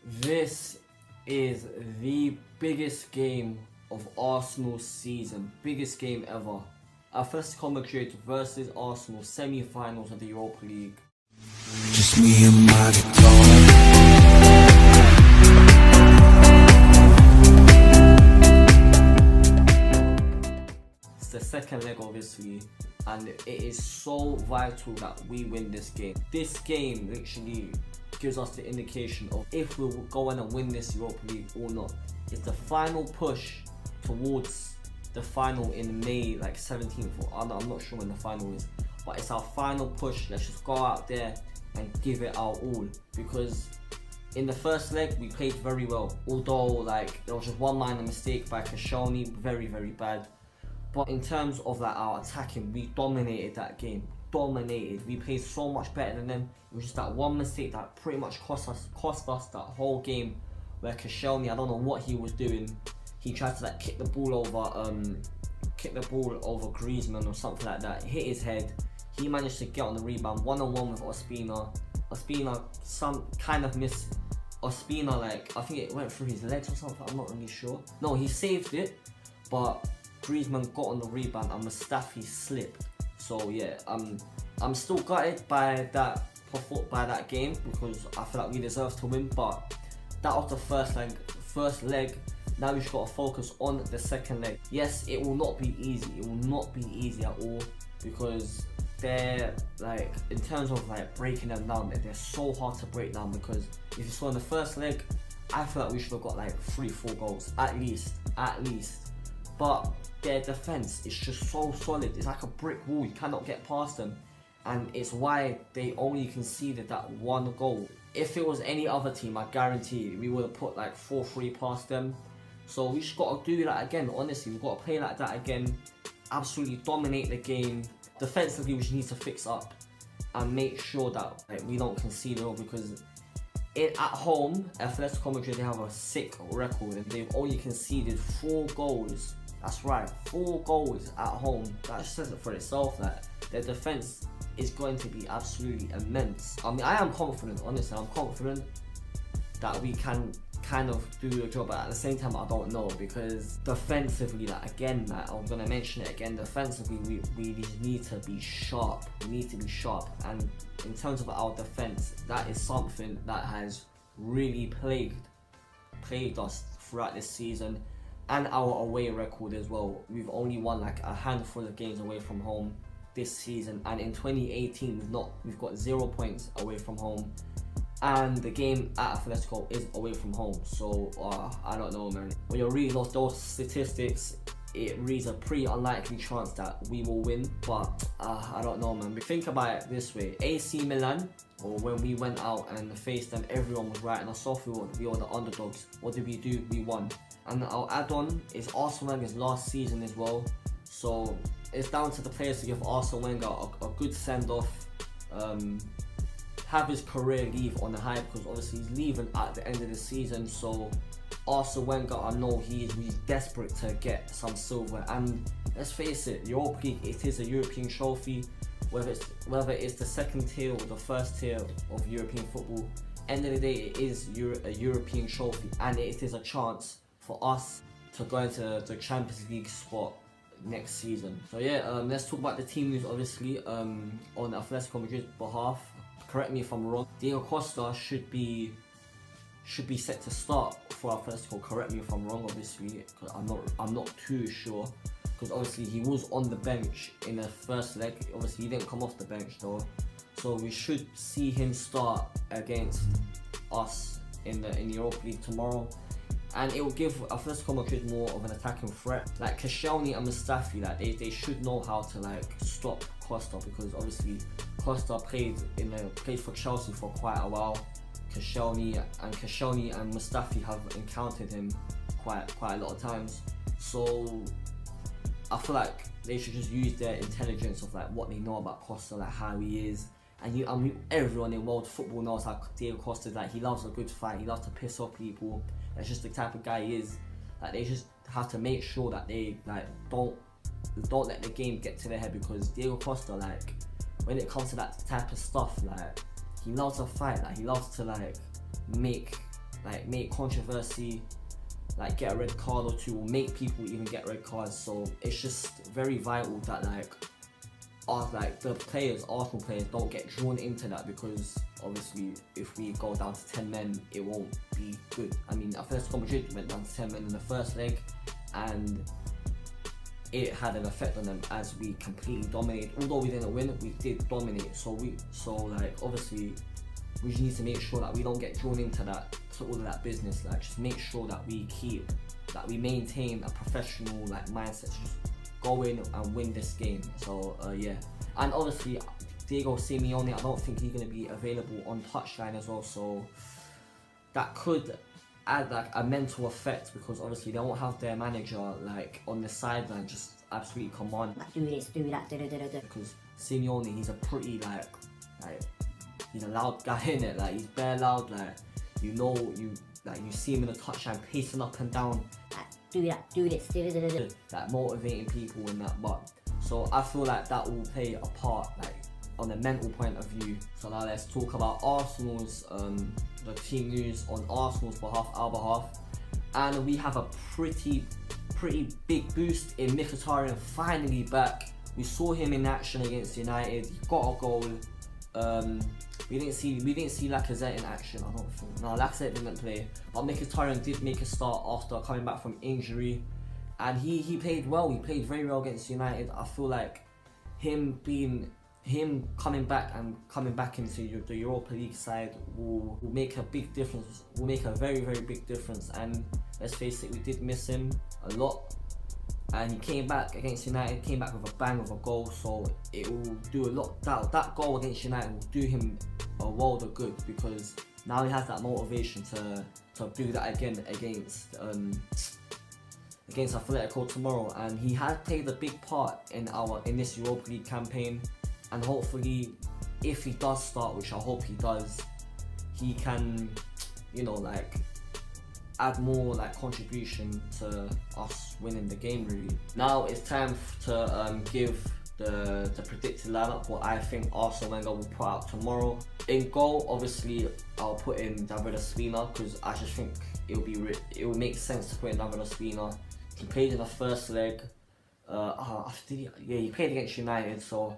This is the biggest game of Arsenal's season, biggest game ever. Atletico Madrid versus Arsenal, semi-finals of the Europa League. Just me and my guitar. It's the second leg obviously, and it is so vital that we win this game. This game literally gives us the indication of if we'll go in and win this Europa League or not. It's the final push towards the final in May, like 17th, or I'm not sure when the final is, but it's our final push. Let's just go out there and give it our all, because in the first leg we played very well, although like there was just one minor mistake by Koscielny, very bad. But in terms of like our attacking, we dominated that game. We played so much better than them. It was just that one mistake that pretty much cost us that whole game, where Koscielny, I don't know what he was doing. He tried to like kick the ball over Griezmann or something like that. Hit his head. He managed to get on the rebound, one-on-one with Ospina. Ospina some kind of missed. Ospina, like I think it went through his legs or something. I'm not really sure. No, he saved it, but Griezmann got on the rebound and Mustafi slipped. So yeah, I'm still gutted by that game, because I feel like we deserve to win. But that was the first leg. Now we've got to focus on the second leg. Yes, it will not be easy. It will not be easy at all, because they're like, in terms of like breaking them down, they're so hard to break down. Because if you saw in the first leg, I feel like we should have got like 3-4 goals at least. But their defense is just so solid. It's like a brick wall. You cannot get past them, and it's why they only conceded that one goal. If it was any other team, I guarantee we would have put like 4-3 past them. So we just got to do that again. Honestly, we've got to play like that again. Absolutely dominate the game. Defensively, we just need to fix up and make sure that like, we don't concede all, because at home, Atlético Madrid, they have a sick record and they've only conceded 4 goals. That's right, 4 goals at home. That just says it for itself. That their defense is going to be absolutely immense. I mean, I am confident, honestly. I'm confident that we can kind of do the job, but at the same time I don't know, because defensively, like again, like I'm gonna mention it again, defensively we need to be sharp. And in terms of our defense, that is something that has really plagued us throughout this season, and our away record as well. We've only won like a handful of games away from home this season, and in 2018 we've got 0 points away from home. And the game at Atlético is away from home, so I don't know, man. When you're reading those statistics, it reads a pretty unlikely chance that we will win, but I don't know, man. But think about it this way: AC Milan, or when we went out and faced them, everyone was writing us off. We were the underdogs. What did we do? We won. And I'll add on, it's Arsene Wenger's last season as well, so it's down to the players to give Arsene Wenger a good send-off. Have his career leave on a high, because obviously he's leaving at the end of the season. So Arsene Wenger, I know he's desperate to get some silver, and let's face it, Europa League, it is a European trophy. Whether it's the second tier or the first tier of European football, end of the day it is a European trophy, and it is a chance for us to go into the Champions League spot next season. So yeah, let's talk about the team news. Obviously, on Atletico Madrid's behalf, correct me if I'm wrong, Diego Costa should be set to start for Atletico. Correct me if I'm wrong, obviously, because I'm not too sure, because obviously he was on the bench in the first leg. Obviously he didn't come off the bench though, so we should see him start against us in the Europa League tomorrow. And it will give Atletico Madrid more of an attacking threat. Like Koscielny and Mustafi, like they should know how to like stop Costa, because obviously Costa played for Chelsea for quite a while. Koscielny and Mustafi have encountered him quite a lot of times. So I feel like they should just use their intelligence of like what they know about Costa, like how he is. And I mean, everyone in world football knows how Diego Costa is. Like, he loves a good fight. He loves to piss off people. That's just the type of guy he is. Like, they just have to make sure that they like don't let the game get to their head, because Diego Costa, like, when it comes to that type of stuff, like, he loves to fight. Like, he loves to like make like make controversy, like get a red card or two, or make people even get red cards. So it's just very vital that the players, Arsenal players, don't get drawn into that, because obviously if we go down to 10 men, it won't be good. I mean, Atlético Madrid went down to 10 men in the first leg, and it had an effect on them as we completely dominated. Although we didn't win, we did dominate. So obviously we just need to make sure that we don't get drawn into that, to all of that business. Like, just make sure that we maintain a professional mindset to just go in and win this game. So yeah, and obviously Diego Simeone, I don't think he's going to be available on touchline as well, so that could add a mental effect, because obviously they won't have their manager on the sideline just absolutely command, do this, do that, because Simeone, he's a pretty he's a loud guy, in it. He's bare loud, you see him in the touchline pacing up and down, do that, do this, motivating people and that. But so I feel like that will play a part on the mental point of view. So now let's talk about Arsenal's the team news on Arsenal's behalf, our behalf, and we have a pretty big boost in Mkhitaryan finally back. We saw him in action against United. He got a goal. We didn't see Lacazette in action, I don't think. No, Lacazette didn't play, but Mkhitaryan did make a start after coming back from injury, and he played well. He played very well against United. I feel like him coming back into the Europa League side will make a big difference. Will make a very big difference. And let's face it, we did miss him a lot. And he came back against United, came back with a bang of a goal, so it will do a lot. That goal against United will do him a world of good, because now he has that motivation to do that again against Atlético tomorrow. And he has played a big part in this Europa League campaign, and hopefully if he does start, which I hope he does, he can add more contribution to us winning the game really. Now it's time to give the predicted lineup, what I think Arsene Wenger will put out tomorrow. In goal, obviously I'll put in David Ospina, because I just think it will make sense to put in David Ospina. He played in the first leg. He played against United, so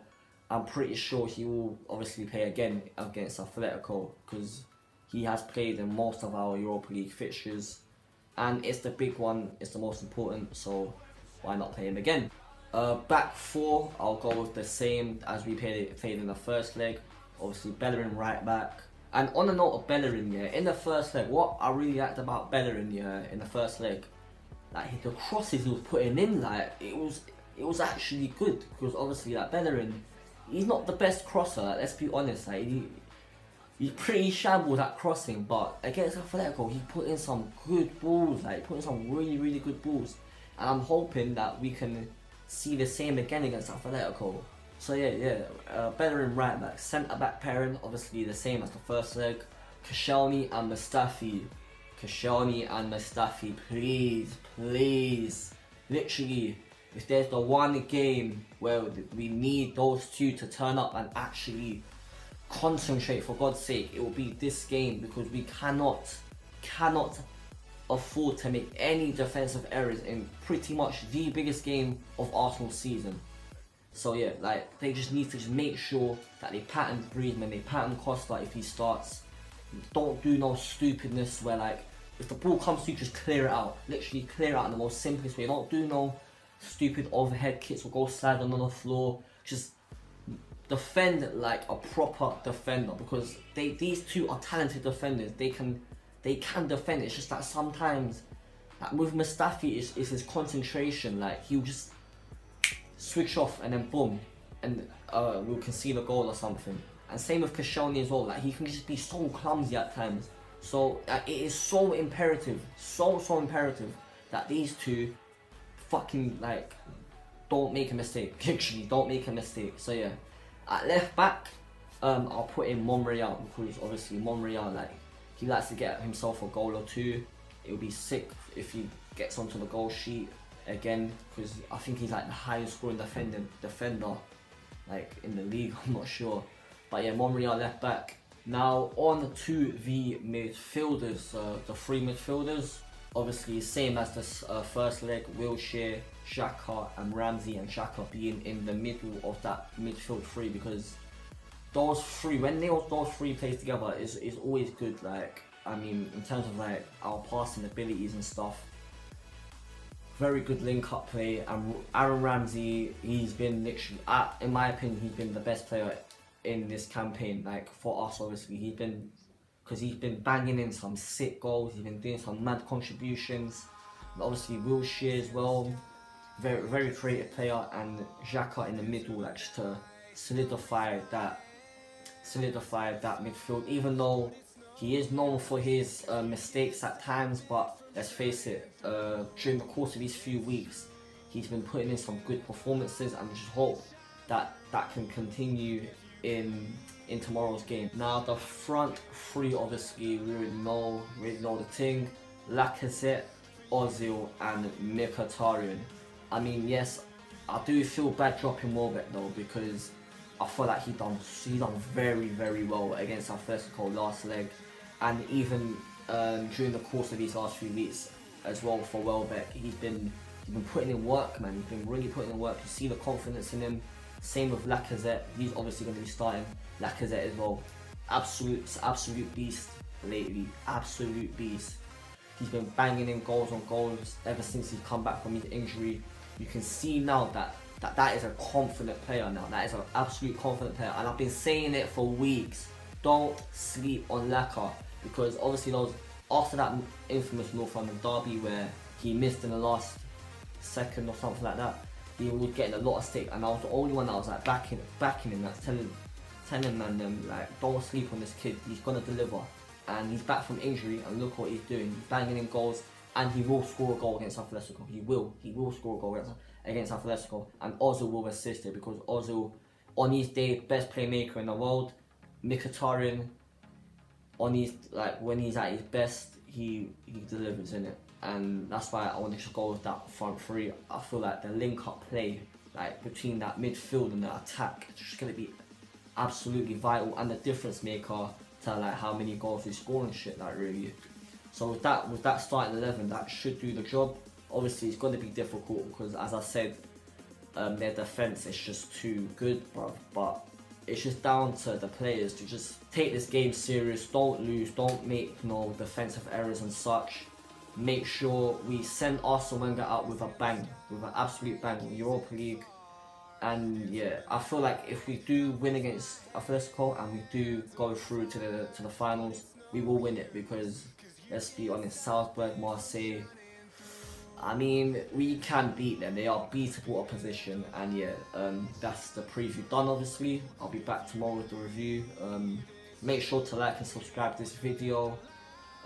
I'm pretty sure he will obviously play again against Atlético, because he has played in most of our Europa League fixtures, and it's the big one, it's the most important, so why not play him again? Back four, I'll go with the same as we played in the first leg. Obviously Bellerin right back. And on the note of Bellerin, in the first leg, what I really liked about Bellerin in the first leg, the crosses he was putting in, it was actually good, because obviously Bellerin, he's not the best crosser, let's be honest. He's pretty shambles at crossing, but against Atlético, he put in some good balls. He put in some really good balls, and I'm hoping that we can see the same again against Atlético. So Bellerin right back, centre back pairing, obviously the same as the first leg. Koscielny and Mustafi, please, literally. If there's the one game where we need those two to turn up and actually concentrate, for God's sake, it will be this game, because we cannot afford to make any defensive errors in pretty much the biggest game of Arsenal's season. So yeah, they just need to make sure that they pattern Griezmann, they pattern Costa if he starts. Don't do no stupidness where if the ball comes to you, just clear it out. Literally clear it out in the most simplest way. Don't do no stupid overhead kicks or go sliding on the floor. Just defend like a proper defender, because these two are talented defenders. They can defend. It's just that sometimes with Mustafi is his concentration. He'll just switch off and then boom, and we'll concede a goal or something. And same with Koscielny as well. He can just be so clumsy at times. So it is so imperative, so imperative that these two fucking don't make a mistake. Literally, don't make a mistake. So yeah, at left back, I'll put in Monreal, because obviously Monreal, he likes to get himself a goal or two. It would be sick if he gets onto the goal sheet again, because I think he's the highest scoring defender in the league. I'm not sure, but yeah, Monreal left back. Now on to the midfielders, the three midfielders. Obviously, same as the first leg, Wilshere, Xhaka and Ramsey, and Xhaka being in the middle of that midfield three, because those three, when those three plays together, is always good. Like, I mean, in terms of like our passing abilities and stuff, very good link-up play. And Aaron Ramsey, he's been literally, in my opinion, he's been the best player in this campaign. Like for us, obviously, he's been banging in some sick goals. He's been doing some mad contributions. And obviously, Wilshere as well, very creative player, and Xhaka in the middle, like just to solidify that midfield. Even though he is known for his mistakes at times, but let's face it, during the course of these few weeks, he's been putting in some good performances, and just hope that can continue in tomorrow's game. Now the front three, obviously, we already know the thing: Lacazette, Ozil, and Mkhitaryan. I mean, yes, I do feel bad dropping Welbeck though, because I feel like he done very well against Atlético last leg, and even during the course of these last few weeks as well for Welbeck. He's been putting in work, man. He's been really putting in work. You see the confidence in him. Same with Lacazette. He's obviously going to be starting. Lacazette as well. Absolute beast lately. Absolute beast. He's been banging in goals on goals ever since he's come back from his injury. You can see now that is a confident player now. That is an absolute confident player. And I've been saying it for weeks. Don't sleep on Laka, because obviously after that infamous North London derby where he missed in the last second or something like that, he was getting a lot of stick, and I was the only one that was like backing him, that's telling man, like, don't sleep on this kid. He's gonna deliver, and he's back from injury, and look what he's doing. He's banging in goals, and he will score a goal against Atlético. He will score a goal against Atlético, and Ozil will assist it, because Ozil, on his day, best playmaker in the world. Mkhitaryan, on his, like, when he's at his best, he delivers in it, and that's why I want to go with that front three. I feel like the link-up play, like between that midfield and the attack, it's just gonna be absolutely vital, and the difference maker to like how many goals we score and shit, like, really. So with that starting 11, that should do the job. Obviously, it's gonna be difficult because, as I said, their defense is just too good, bro. But it's just down to the players to just take this game serious, don't lose, don't make no defensive errors and such. Make sure we send Arsene Wenger out with a bang, with an absolute bang in Europa League. And yeah, I feel like if we do win against Atlético and we do go through to the finals, we will win it, because let's be honest, Salzburg, Marseille, I mean, we can beat them. They are beatable opposition, and yeah, that's the preview done. Obviously, I'll be back tomorrow with the review. Make sure to like and subscribe to this video.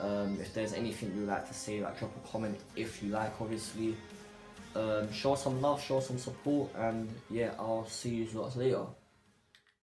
If there's anything you'd like to say, like, drop a comment if you like, obviously. Show some love, show some support, and yeah, I'll see you lots later.